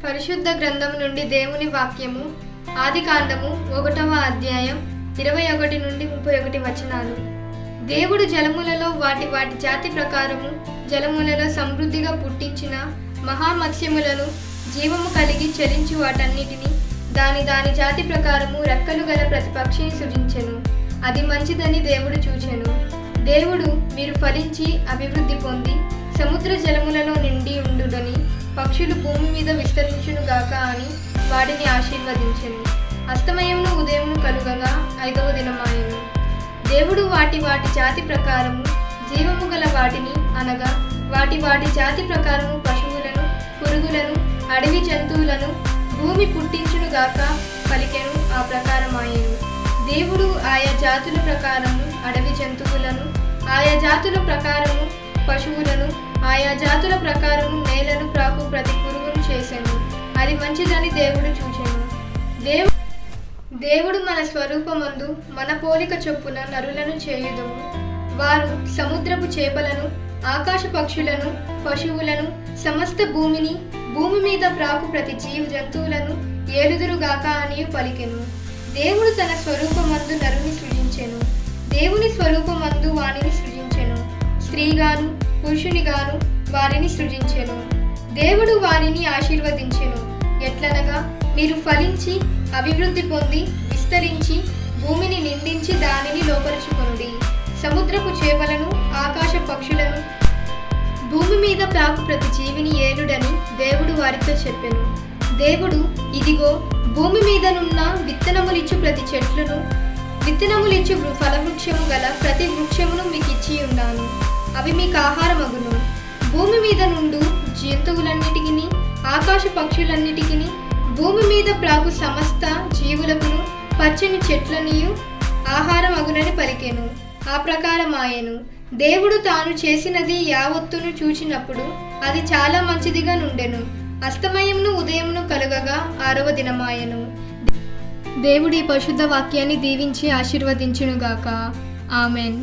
పరిశుద్ధ గ్రంథం నుండి దేవుని వాక్యము ఆదికాండము 1వ అధ్యాయం 21 నుండి 31 వచనాలు. దేవుడు జలములలో వాటి జాతి ప్రకారము జలములలో సమృద్ధిగా పుట్టించిన మహామత్స్యములను జీవము కలిగి చరించి వాటన్నిటిని దాని జాతి ప్రకారము రెక్కలు గల ప్రతి పక్షిని సృజించెను. అది మంచిదని దేవుడు చూచెను. దేవుడు మీరు ఫలించి అభివృద్ధి పొంది సముద్ర జలములలో నిండి ఉండుడని పక్షులు భూమి మీద విస్తరించునుగాక అని వాటిని ఆశీర్వదించెను. అస్తమయమును ఉదయమును కలుగగా 5వ దినమాయెను. దేవుడు వాటి జాతి ప్రకారము జీవము గల వాటిని అనగా వాటి జాతి ప్రకారము పశువులను, పురుగులను, అడవి జంతువులను భూమి పుట్టించునుగాక పలికెను. ఆ ప్రకారమాయెను. దేవుడు ఆయా జాతుల ప్రకారము అడవి జంతువులను, ఆయా జాతుల ప్రకారము పశువులను, ఆయా జాతుల ప్రకారము నేలను ప్రాకు ప్రతి పురుగును చేసెను. అది మంచిదని దేవుడు చూచెను. దేవుడు మన స్వరూపమందు మన పోలిక చొప్పున నరులను చేయుదుము. వారు సముద్రపు చేపలను, ఆకాశ పక్షులను, పశువులను, సమస్త భూమిని, భూమి మీద ప్రాకు ప్రతి జీవ జంతువులను ఏలుదురుగాక అని పలికెను. దేవుడు తన స్వరూపమందు నరుని సృజించెను. దేవుని స్వరూపమందు వానిని సృజించెను. స్త్రీగాను పురుషునిగాను వారిని సృజించెను. దేవుడు వారిని ఆశీర్వదించెను. ఎట్లనగా మీరు ఫలించి అభివృద్ధి పొంది విస్తరించి భూమిని నిండించి దానిని లోపరుచుకొనుడి. సముద్రపు చేపలను, ఆకాశ పక్షులను, భూమి మీద ప్రాకు ప్రతి జీవిని ఏలుడని దేవుడు వారితో చెప్పెను. దేవుడు ఇదిగో భూమి మీదనున్న విత్తనములిచ్చు ప్రతి చెట్లును, విత్తనములిచ్చు ఫలవృక్షము గల ప్రతి వృక్షమును మీకు ఇచ్చి ఉన్నాను. అవి మీకు ఆహారమగును. భూమి మీద నుండు జంతువులన్నిటికిని, ఆకాశ పక్షులన్నిటికిని, భూమి మీద ప్రాకు సమస్త జీవులకును పచ్చని చెట్లనియు ఆహారమగునని పలికెను. ఆ ప్రకారమాయెను. దేవుడు తాను చేసినది యావత్తును చూచినప్పుడు అది చాలా మంచిదిగా నుండెను. అస్తమయమును ఉదయమును కలుగగా 6వ దినమాయెను. దేవుడి పరిశుద్ధ వాక్యాన్ని దీవించి ఆశీర్వదించునుగాక. ఆమెన్.